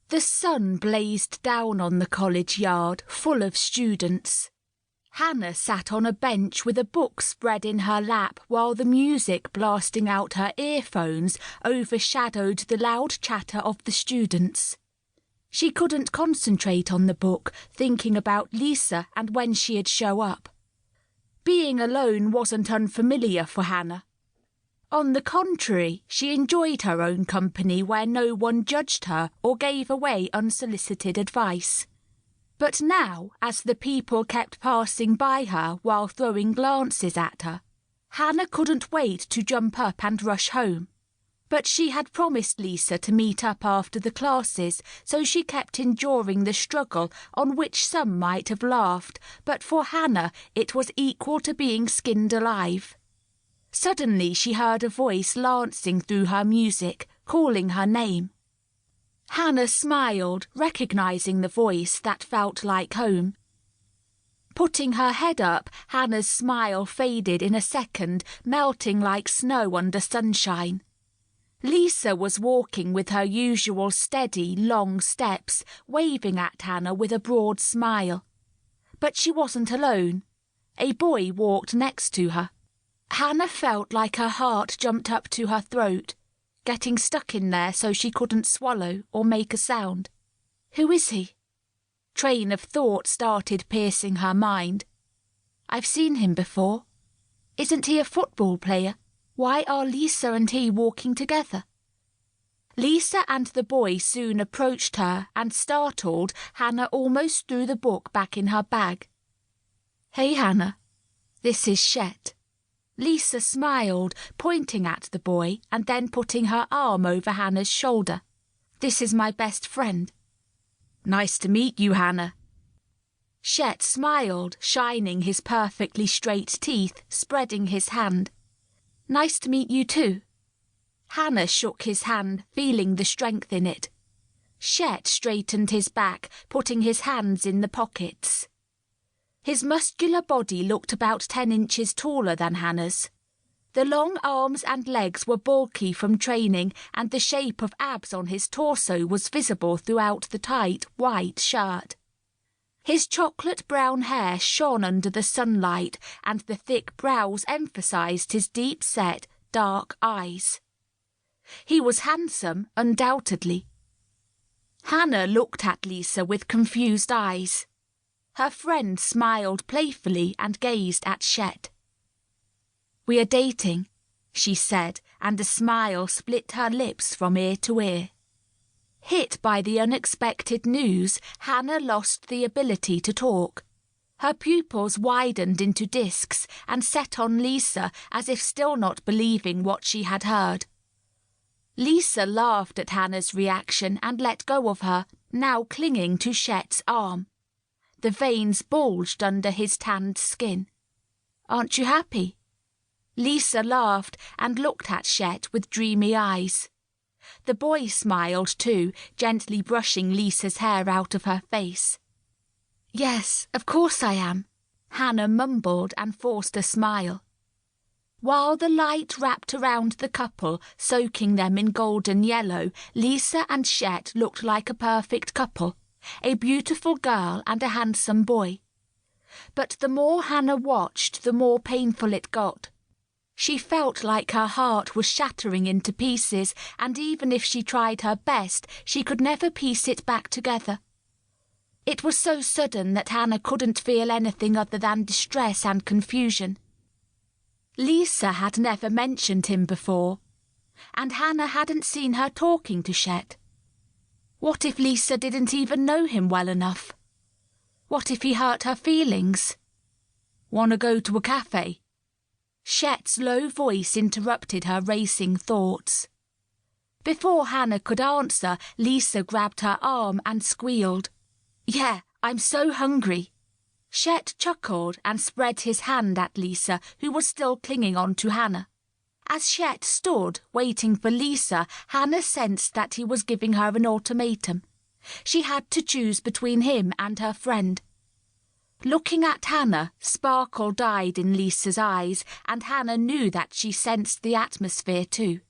The sun blazed down on the college yard, full of students. Hannah sat on a bench with a book spread in her lap while the music blasting out her earphones overshadowed the loud chatter of the students. She couldn't concentrate on the book, thinking about Lisa and when she'd show up. Being alone wasn't unfamiliar for Hannah. On the contrary, she enjoyed her own company where no one judged her or gave away unsolicited advice. But now, as the people kept passing by her while throwing glances at her, Hannah couldn't wait to jump up and rush home. But she had promised Lisa to meet up after the classes, so she kept enduring the struggle on which some might have laughed, but for Hannah it was equal to being skinned alive. Suddenly she heard a voice lancing through her music, calling her name. Hannah smiled, recognizing the voice that felt like home. Putting her head up, Hannah's smile faded in a second, melting like snow under sunshine. Lisa was walking with her usual steady, long steps, waving at Hannah with a broad smile. But she wasn't alone. A boy walked next to her. Hannah felt like her heart jumped up to her throat, getting stuck in there so she couldn't swallow or make a sound. Who is he? Train of thought started piercing her mind. I've seen him before. Isn't he a football player? Why are Lisa and he walking together? Lisa and the boy soon approached her and, startled, Hannah almost threw the book back in her bag. Hey, Hannah. This is Chet. Lisa smiled, pointing at the boy and then putting her arm over Hannah's shoulder. This is my best friend. Nice to meet you, Hannah. Chet smiled, shining his perfectly straight teeth, spreading his hand. Nice to meet you too. Hannah shook his hand, feeling the strength in it. Chet straightened his back, putting his hands in the pockets. His muscular body looked about 10 inches taller than Hannah's. The long arms and legs were bulky from training, and the shape of abs on his torso was visible throughout the tight, white shirt. His chocolate-brown hair shone under the sunlight, and the thick brows emphasized his deep-set, dark eyes. He was handsome, undoubtedly. Hannah looked at Lisa with confused eyes. Her friend smiled playfully and gazed at Chet. We are dating, she said, and a smile split her lips from ear to ear. Hit by the unexpected news, Hannah lost the ability to talk. Her pupils widened into discs and set on Lisa as if still not believing what she had heard. Lisa laughed at Hannah's reaction and let go of her, now clinging to Chet's arm. The veins bulged under his tanned skin. Aren't you happy? Lisa laughed and looked at Chet with dreamy eyes. The boy smiled too, gently brushing Lisa's hair out of her face. Yes, of course I am, Hannah mumbled and forced a smile. While the light wrapped around the couple, soaking them in golden yellow, Lisa and Chet looked like a perfect couple. A beautiful girl and a handsome boy. But the more Hannah watched, the more painful it got. She felt like her heart was shattering into pieces, and even if she tried her best, she could never piece it back together. It was so sudden that Hannah couldn't feel anything other than distress and confusion. Lisa had never mentioned him before, and Hannah hadn't seen her talking to Chet. What if Lisa didn't even know him well enough? What if he hurt her feelings? Want to go to a cafe? Chet's low voice interrupted her racing thoughts. Before Hannah could answer, Lisa grabbed her arm and squealed. Yeah, I'm so hungry. Chet chuckled and spread his hand at Lisa, who was still clinging on to Hannah. As Chet stood, waiting for Lisa, Hannah sensed that he was giving her an ultimatum. She had to choose between him and her friend. Looking at Hannah, sparkle died in Lisa's eyes, and Hannah knew that she sensed the atmosphere too.